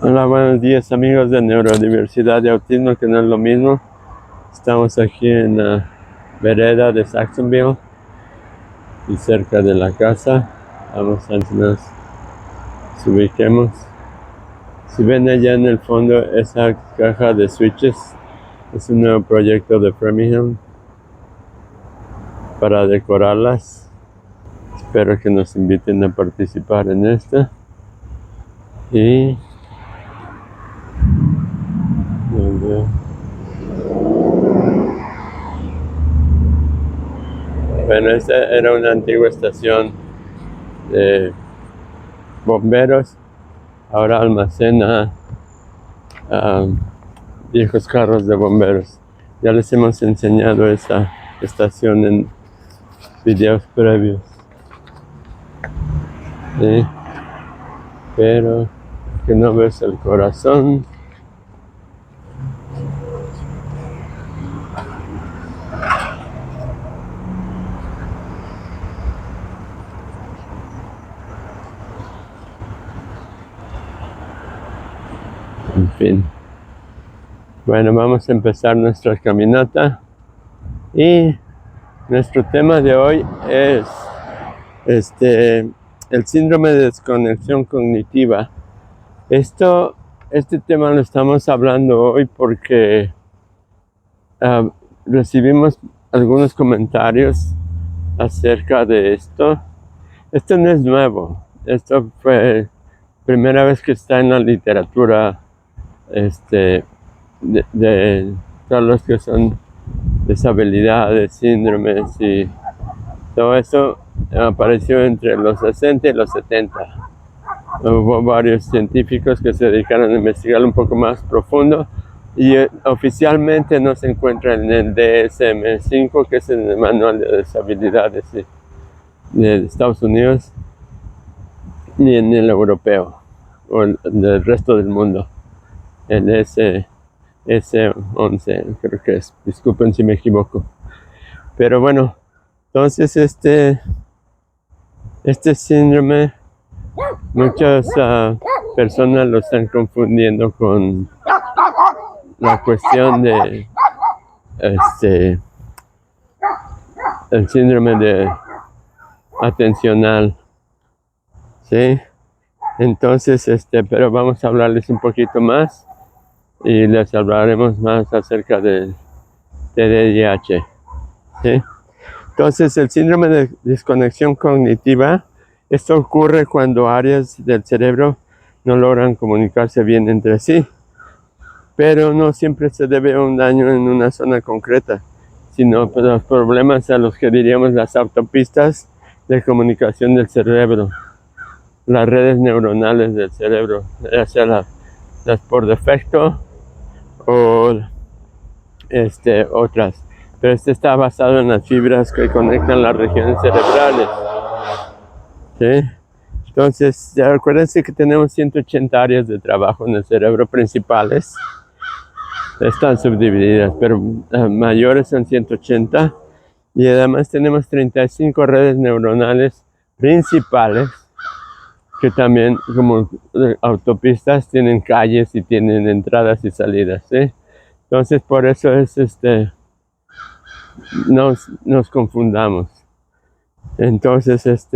Hola, buenos días amigos de Neurodiversidad y Autismo, que no es lo mismo. Estamos aquí en la vereda de Saxonville y cerca de la casa. Vamos a que nos ubiquemos. Si ven allá en el fondo esa caja de switches, es un nuevo proyecto de Framingham para decorarlas. Espero que nos inviten a participar en esta. Y bueno, esta era una antigua estación de bomberos. Ahora almacena viejos carros de bomberos. Ya les hemos enseñado esa estación en videos previos. ¿Sí? Pero que no ves el corazón. En fin. Bueno, vamos a empezar nuestra caminata. Y nuestro tema de hoy es el síndrome de desconexión cognitiva. Este tema lo estamos hablando hoy porque recibimos algunos comentarios acerca de esto. Esto no es nuevo. Esto fue primera vez que está en la literatura de todos los que son deshabilidades, síndromes y todo eso apareció entre los 60 y los 70. Hubo varios científicos que se dedicaron a investigar un poco más profundo y oficialmente no se encuentra en el DSM-5, que es el Manual de Deshabilidades de Estados Unidos, ni en el europeo o del resto del mundo. El S11 creo que es, disculpen si me equivoco. Pero bueno, entonces este síndrome, muchas personas lo están confundiendo con la cuestión de el síndrome de atencional, ¿sí? Entonces, pero vamos a hablarles un poquito más y les hablaremos más acerca del TDAH, ¿sí? Entonces, el síndrome de desconexión cognitiva, esto ocurre cuando áreas del cerebro no logran comunicarse bien entre sí, pero no siempre se debe a un daño en una zona concreta, sino por los problemas a los que diríamos las autopistas de comunicación del cerebro, las redes neuronales del cerebro, ya sea las por defecto o otras. Pero está basado en las fibras que conectan las regiones cerebrales, ¿sí? Entonces, ya acuérdense que tenemos 180 áreas de trabajo en el cerebro principales. Están subdivididas, pero mayores son 180. Y además tenemos 35 redes neuronales principales, que también, como autopistas, tienen calles y tienen entradas y salidas, ¿sí? Entonces, por eso es nos confundamos. Entonces,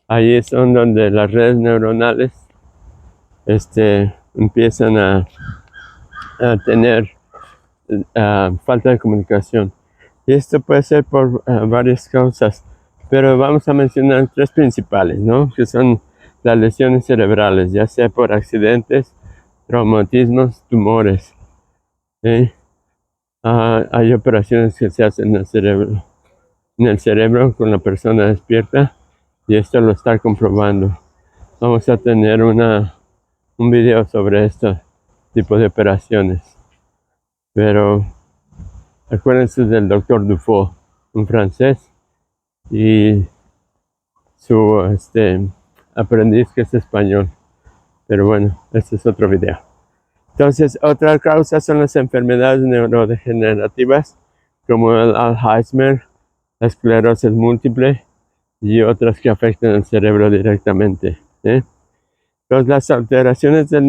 ahí son donde las redes neuronales empiezan a tener falta de comunicación. Y esto puede ser por varias causas, pero vamos a mencionar tres principales, ¿no? Que son las lesiones cerebrales, ya sea por accidentes, traumatismos, tumores, ¿sí? Hay operaciones que se hacen en el cerebro con la persona despierta, y esto lo está comprobando. Vamos a tener un video sobre este tipo de operaciones. Pero acuérdense del doctor Dufault, un francés, y su aprendiz, que es español. Pero bueno, este es otro video. Entonces, otra causa son las enfermedades neurodegenerativas, como el Alzheimer, la esclerosis múltiple y otras que afectan al cerebro directamente, ¿eh? Entonces, las alteraciones del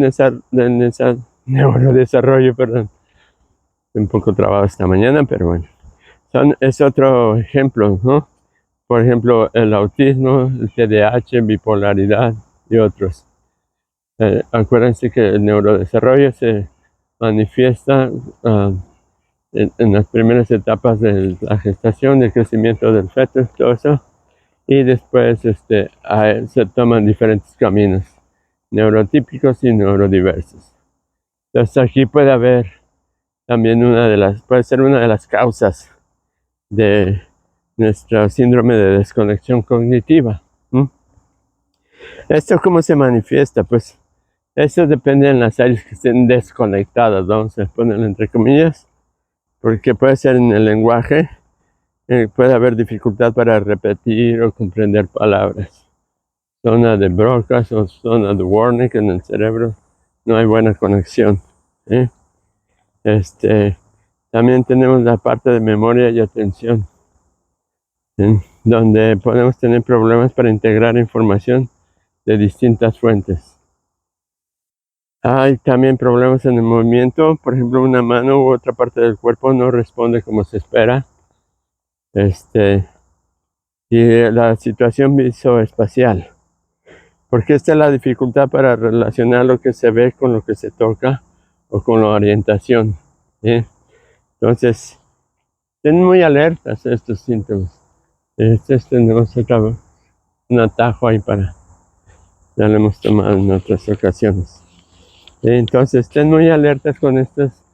neurodesarrollo, perdón, un poco trabado esta mañana, pero bueno, es otro ejemplo, ¿no? Por ejemplo, el autismo, el TDAH, bipolaridad y otros. Acuérdense que el neurodesarrollo se manifiesta en las primeras etapas de la gestación, del crecimiento del feto, todo eso, y después se toman diferentes caminos, neurotípicos y neurodiversos. Entonces aquí puede haber también puede ser una de las causas de nuestro síndrome de desconexión cognitiva. ¿Esto cómo se manifiesta? Pues eso depende en las áreas que estén desconectadas, vamos a ponerlo entre comillas, porque puede ser en el lenguaje, puede haber dificultad para repetir o comprender palabras. Zona de Broca o zona de Wernicke en el cerebro, no hay buena conexión. También tenemos la parte de memoria y atención, donde podemos tener problemas para integrar información de distintas fuentes. Hay también problemas en el movimiento, por ejemplo, una mano u otra parte del cuerpo no responde como se espera. Y la situación visoespacial, porque esta es la dificultad para relacionar lo que se ve con lo que se toca o con la orientación. Entonces, estén muy alertas a estos síntomas. Tenemos un atajo ahí ya lo hemos tomado en otras ocasiones. Entonces, estén muy alertas con estas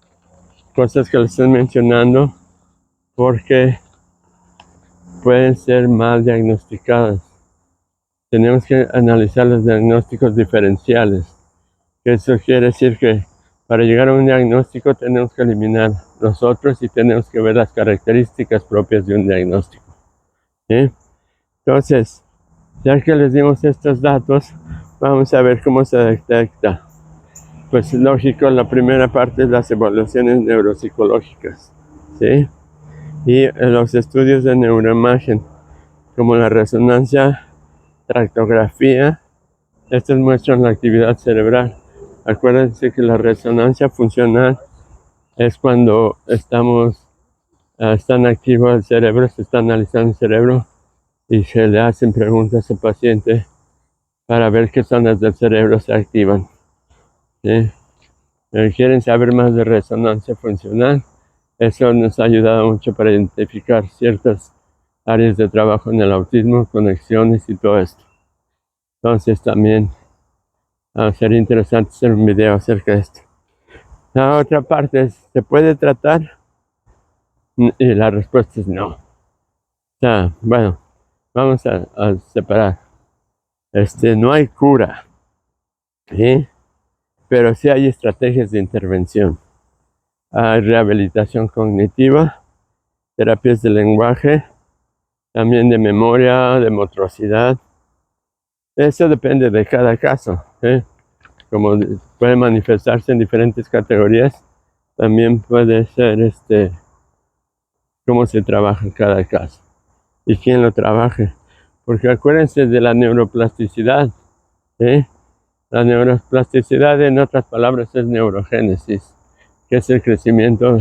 cosas que les estoy mencionando, porque pueden ser mal diagnosticadas. Tenemos que analizar los diagnósticos diferenciales. Eso quiere decir que para llegar a un diagnóstico tenemos que eliminar los otros y tenemos que ver las características propias de un diagnóstico. Entonces, ya que les dimos estos datos, vamos a ver cómo se detecta. Pues lógico, la primera parte es las evaluaciones neuropsicológicas, ¿sí? Y los estudios de neuroimagen, como la resonancia, tractografía, estas muestran la actividad cerebral. Acuérdense que la resonancia funcional es cuando están activos el cerebro, se está analizando el cerebro y se le hacen preguntas al paciente para ver qué zonas del cerebro se activan. ¿Sí? ¿Quieren saber más de resonancia funcional? Eso nos ha ayudado mucho para identificar ciertas áreas de trabajo en el autismo, conexiones y todo esto. Entonces también sería interesante hacer un video acerca de esto. La otra parte es, ¿se puede tratar? Y la respuesta es no. Bueno, vamos a separar. No hay cura, ¿sí? Pero sí hay estrategias de intervención. Hay rehabilitación cognitiva, terapias de lenguaje, también de memoria, de motricidad. Eso depende de cada caso, como puede manifestarse en diferentes categorías, también puede ser cómo se trabaja en cada caso y quién lo trabaje. Porque acuérdense de la neuroplasticidad. La neuroplasticidad, en otras palabras, es neurogénesis, que es el crecimiento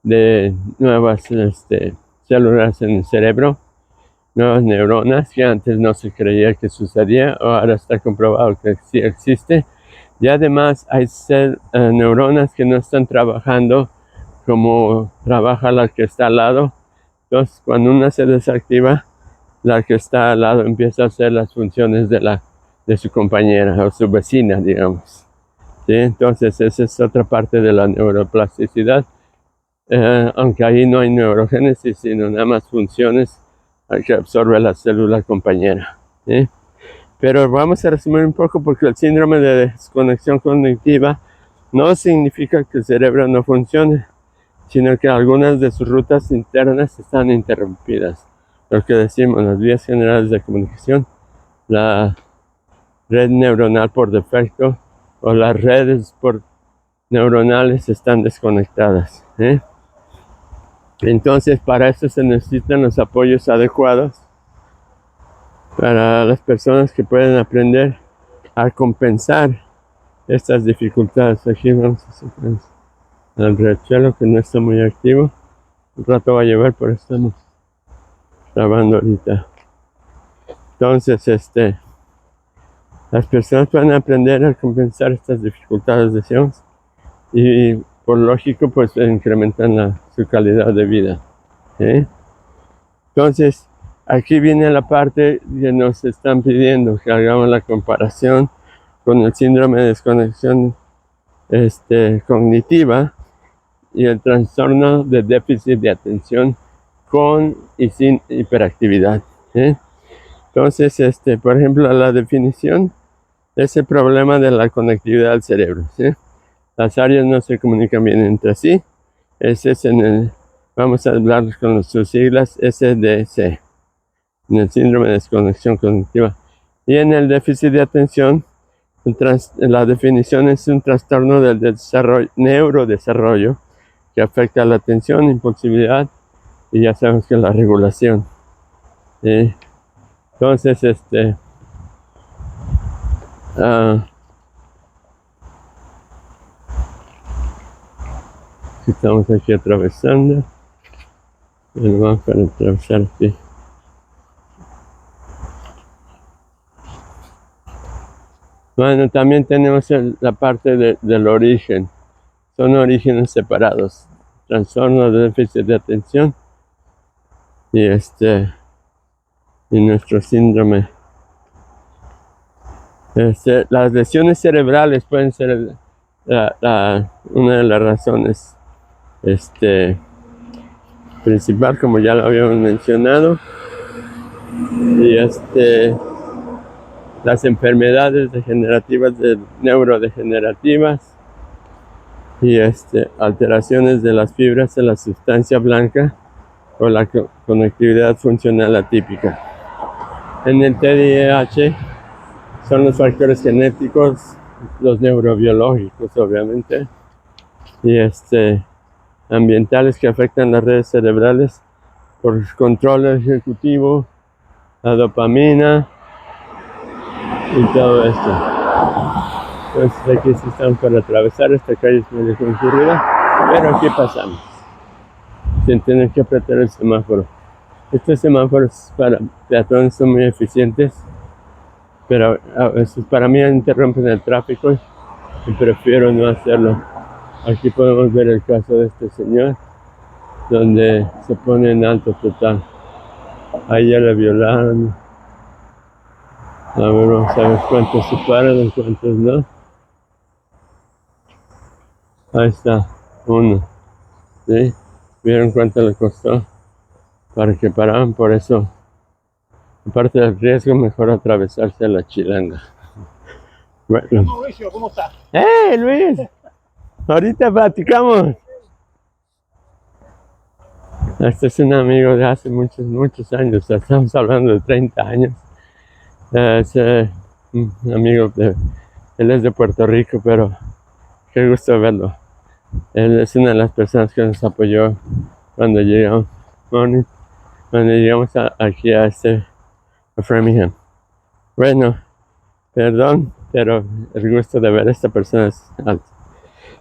de nuevas células en el cerebro, nuevas neuronas que antes no se creía que sucedía, ahora está comprobado que sí existe. Y además hay neuronas que no están trabajando como trabaja la que está al lado. Entonces, cuando una se desactiva, la que está al lado empieza a hacer las funciones de su compañera o su vecina, digamos. ¿Sí? Entonces, esa es otra parte de la neuroplasticidad. Aunque ahí no hay neurogénesis, sino nada más funciones que absorbe la célula compañera. ¿Sí? Pero vamos a resumir un poco, porque el síndrome de desconexión cognitiva no significa que el cerebro no funcione, sino que algunas de sus rutas internas están interrumpidas. Lo que decimos, las vías generales de comunicación, la red neuronal por defecto o las redes neuronales están desconectadas. Entonces, para eso se necesitan los apoyos adecuados para las personas que pueden aprender a compensar estas dificultades. Aquí vamos a sacar al riachuelo que no está muy activo. Un rato va a llevar, pero estamos grabando ahorita. Entonces, las personas pueden aprender a compensar estas dificultades, decíamos, y por lógico, pues incrementan su calidad de vida. ¿Sí? Entonces, aquí viene la parte que nos están pidiendo, que hagamos la comparación con el síndrome de desconexión cognitiva y el trastorno de déficit de atención con y sin hiperactividad. ¿Sí? Entonces, por ejemplo, la definición es el problema de la conectividad del cerebro. ¿Sí? Las áreas no se comunican bien entre sí. Ese es vamos a hablar con sus siglas, SDC, en el síndrome de desconexión cognitiva. Y en el déficit de atención, la definición es un trastorno del neurodesarrollo que afecta a la atención, impulsividad y ya sabemos que la regulación. ¿Sí? Entonces, estamos aquí atravesando. Vamos a atravesar aquí. Bueno, también tenemos la parte del origen. Son orígenes separados. Trastorno de déficit de atención y nuestro síndrome. Las lesiones cerebrales pueden ser una de las razones principal, como ya lo habíamos mencionado. Y las enfermedades degenerativas, neurodegenerativas y alteraciones de las fibras de la sustancia blanca o la conectividad funcional atípica. En el TDAH son los factores genéticos, los neurobiológicos obviamente, y ambientales que afectan las redes cerebrales por control ejecutivo, la dopamina y todo esto. Entonces aquí sí estamos para atravesar. Esta calle es medio concurrida, pero aquí pasamos sin tener que apretar el semáforo. Estos semáforos para peatones son muy eficientes, pero a veces para mí interrumpen el tráfico y prefiero no hacerlo. Aquí podemos ver el caso de este señor, donde se pone en alto total. Ahí ya le violaron. A ver, vamos a ver cuántos se paran y cuántos no. Ahí está, uno. ¿Sí? ¿Vieron cuánto le costó? Para que pararan, por eso. Aparte del riesgo, mejor atravesarse a la chilanga. Bueno. Mauricio, ¿cómo estás? Luis! Ahorita platicamos. Este es un amigo de hace muchos años. Estamos hablando de 30 años. Es un amigo él es de Puerto Rico, pero qué gusto verlo. Él es una de las personas que nos apoyó cuando llegamos aquí a Framingham. Bueno, perdón, pero el gusto de ver a esta persona es alto.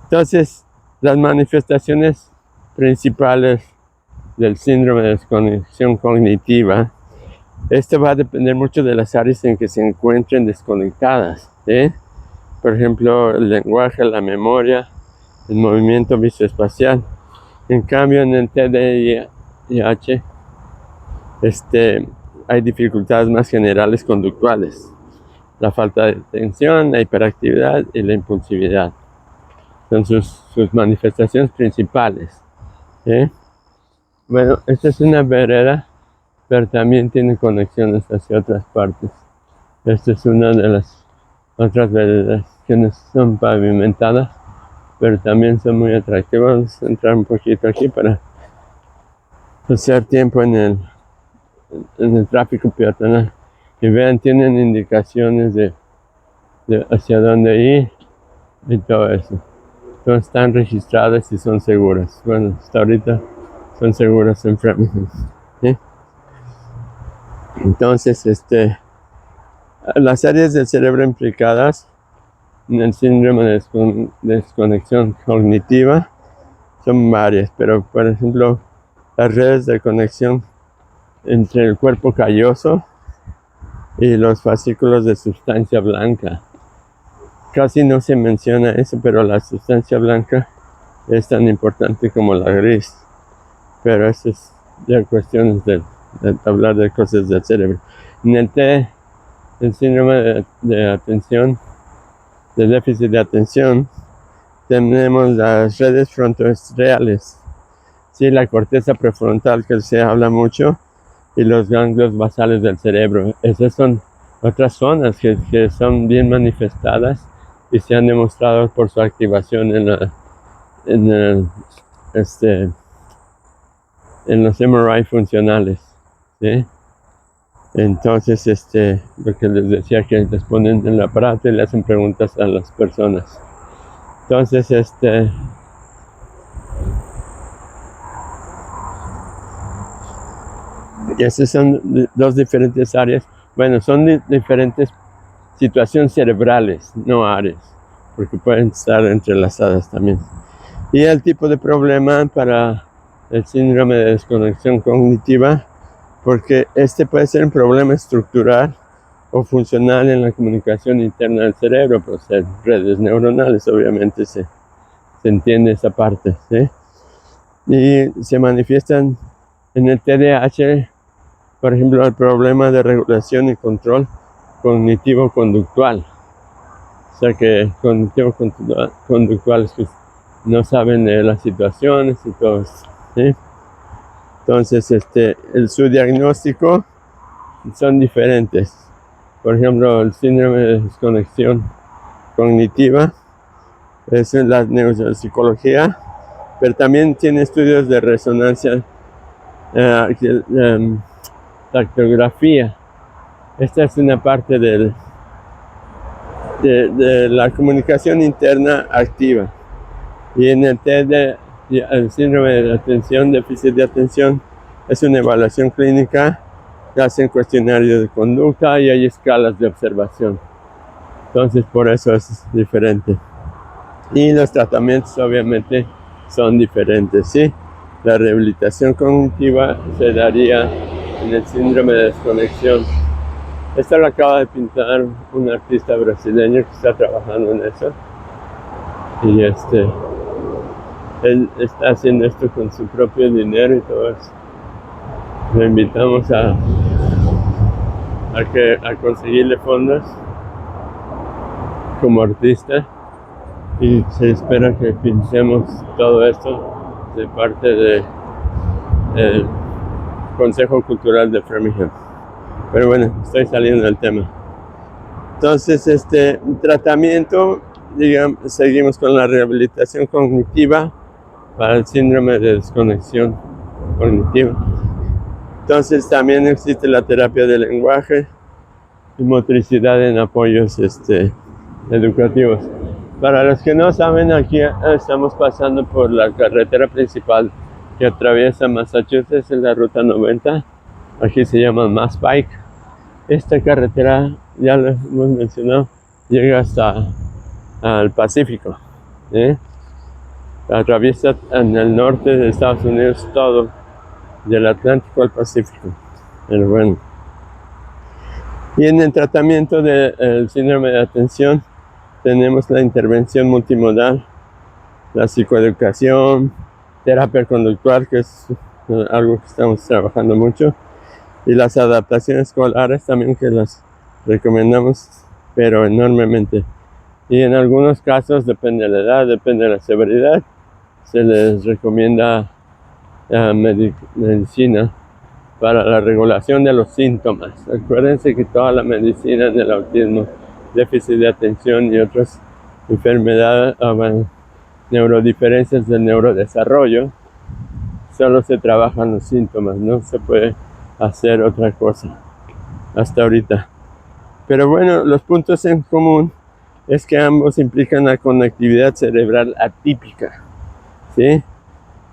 Entonces, las manifestaciones principales del síndrome de desconexión cognitiva, esto va a depender mucho de las áreas en que se encuentren desconectadas, ¿sí? Por ejemplo, el lenguaje, la memoria, el movimiento visoespacial. En cambio, en el TDAH, hay dificultades más generales conductuales. La falta de atención, la hiperactividad y la impulsividad son sus manifestaciones principales. ¿Sí? Bueno, esta es una vereda, pero también tiene conexiones hacia otras partes. Esta es una de las otras veredas que no son pavimentadas, pero también son muy atractivas. Vamos a entrar un poquito aquí para hacer tiempo en el tráfico peatonal. Y vean, tienen indicaciones de hacia dónde ir y todo eso. Entonces están registradas y son seguras. Bueno, hasta ahorita son seguras en Framingham. ¿Sí? Entonces, Las áreas del cerebro implicadas en el síndrome de desconexión cognitiva son varias, pero por ejemplo, las redes de conexión entre el cuerpo calloso y los fascículos de sustancia blanca. Casi no se menciona eso, pero la sustancia blanca es tan importante como la gris. Pero eso es ya cuestiones de hablar de cosas del cerebro. En el T, el síndrome de atención, de déficit de atención, tenemos las redes frontoestriales, sí, la corteza prefrontal que se habla mucho, y los ganglios basales del cerebro. Esas son otras zonas que son bien manifestadas y se han demostrado por su activación en los MRI funcionales, ¿sí? Entonces, lo que les decía, que les ponen en el aparato y le hacen preguntas a las personas. Entonces, y esas son dos diferentes áreas. Bueno, son diferentes situaciones cerebrales, no áreas, porque pueden estar entrelazadas también. Y el tipo de problema para el síndrome de desconexión cognitiva, porque puede ser un problema estructural o funcional en la comunicación interna del cerebro, pues redes neuronales, obviamente se entiende esa parte, ¿sí? Y se manifiestan en el TDAH, por ejemplo, el problema de regulación y control cognitivo-conductual. O sea que cognitivo-conductuales pues, no saben las situaciones y todo eso, ¿sí? Entonces, su diagnóstico son diferentes. Por ejemplo, el síndrome de desconexión cognitiva es en la neuropsicología, pero también tiene estudios de resonancia, tactografía. Esta es una parte de la comunicación interna activa. Y en el el síndrome de atención, déficit de atención, es una evaluación clínica, hacen cuestionarios de conducta y hay escalas de observación. Entonces, por eso es diferente. Y los tratamientos, obviamente, son diferentes, ¿sí? La rehabilitación cognitiva se daría en el síndrome de desconexión. Esto lo acaba de pintar un artista brasileño que está trabajando en eso. Y él está haciendo esto con su propio dinero y todo eso. Le invitamos a conseguirle fondos como artista y se espera que pintemos todo esto de parte del Consejo Cultural de Framingham. Pero bueno, estoy saliendo del tema. Entonces, tratamiento, digamos, seguimos con la rehabilitación cognitiva para el síndrome de desconexión cognitiva. Entonces también existe la terapia del lenguaje y motricidad en apoyos educativos. Para los que no saben, aquí estamos pasando por la carretera principal que atraviesa Massachusetts, en la ruta 90. Aquí se llama Mass Pike. Esta carretera, ya lo hemos mencionado, llega hasta al Pacífico, ¿eh? Atraviesa en el norte de Estados Unidos todo, del Atlántico al Pacífico. Pero bueno. Y en el tratamiento del síndrome de atención tenemos la intervención multimodal, la psicoeducación, terapia conductual, que es algo que estamos trabajando mucho, y las adaptaciones escolares también, que las recomendamos, pero enormemente. Y en algunos casos, depende de la edad, depende de la severidad, se les recomienda medicina para la regulación de los síntomas. Acuérdense que toda la medicina del autismo, déficit de atención y otras enfermedades, neurodiferencias del neurodesarrollo, solo se trabajan los síntomas, no se puede hacer otra cosa hasta ahorita. Pero bueno, los puntos en común es que ambos implican la conectividad cerebral atípica, ¿sí?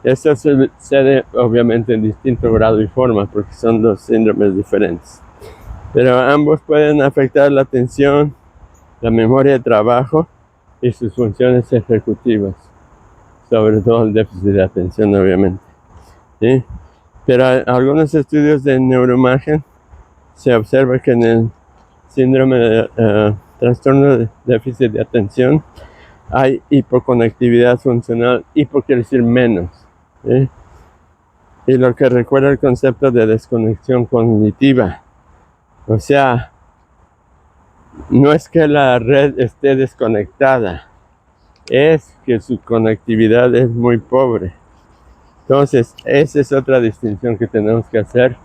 Esto sucede obviamente en distinto grado y forma, porque son dos síndromes diferentes. pero ambos pueden afectar la atención, la memoria de trabajo y sus funciones ejecutivas, sobre todo el déficit de atención, obviamente, ¿sí? Pero algunos estudios de neuroimagen se observa que en el síndrome de trastorno de déficit de atención hay hipoconectividad funcional. Hipo quiere decir menos, ¿sí? Y lo que recuerda el concepto de desconexión cognitiva. O sea, no es que la red esté desconectada, es que su conectividad es muy pobre. Entonces, esa es otra distinción que tenemos que hacer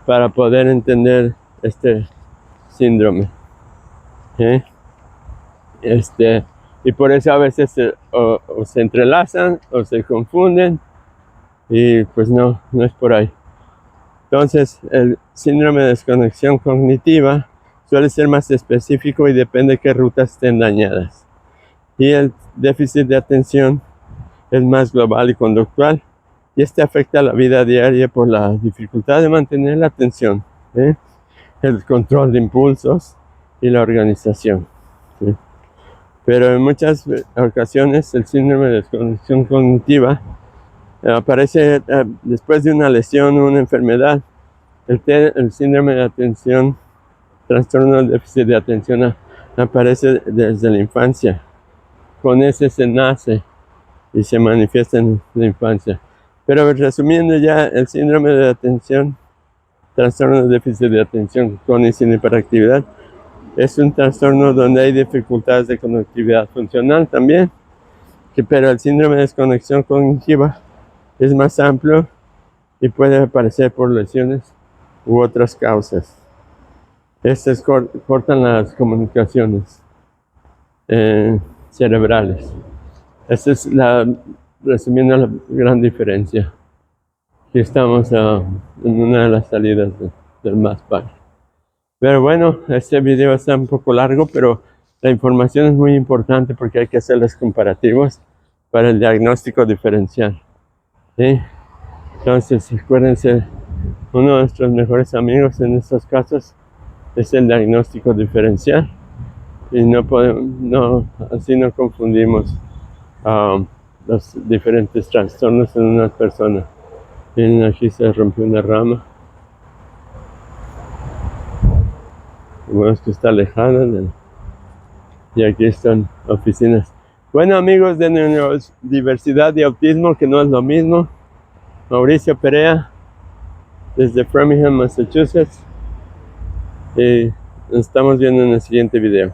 para poder entender este síndrome, ¿sí? Y por eso a veces o se entrelazan o se confunden y pues no es por ahí. Entonces, el síndrome de desconexión cognitiva suele ser más específico y depende de qué rutas estén dañadas. Y el déficit de atención es más global y conductual, y afecta la vida diaria por la dificultad de mantener la atención, ¿sí? El control de impulsos y la organización, ¿sí? Pero en muchas ocasiones el síndrome de desconexión cognitiva aparece después de una lesión o una enfermedad. El síndrome de atención, trastorno del déficit de atención, aparece desde la infancia. Con ese se nace y se manifiesta en la infancia. Pero resumiendo ya, el síndrome de atención, trastorno de déficit de atención con y sin hiperactividad, es un trastorno donde hay dificultades de conectividad funcional también, pero el síndrome de desconexión cognitiva es más amplio y puede aparecer por lesiones u otras causas. Estas cortan las comunicaciones cerebrales. Esta es resumiendo la gran diferencia. Aquí estamos en una de las salidas del MASPAC. Pero bueno, este video está un poco largo, pero la información es muy importante porque hay que hacer los comparativos para el diagnóstico diferencial, ¿sí? Entonces, acuérdense, uno de nuestros mejores amigos en estos casos es el diagnóstico diferencial, y así no confundimos los diferentes trastornos en una persona. Miren, aquí se rompió una rama. Bueno, es que está lejana y aquí están oficinas. Bueno, amigos de Neurodiversidad y Autismo, que no es lo mismo, Mauricio Perea desde Framingham, Massachusetts, y nos estamos viendo en el siguiente video.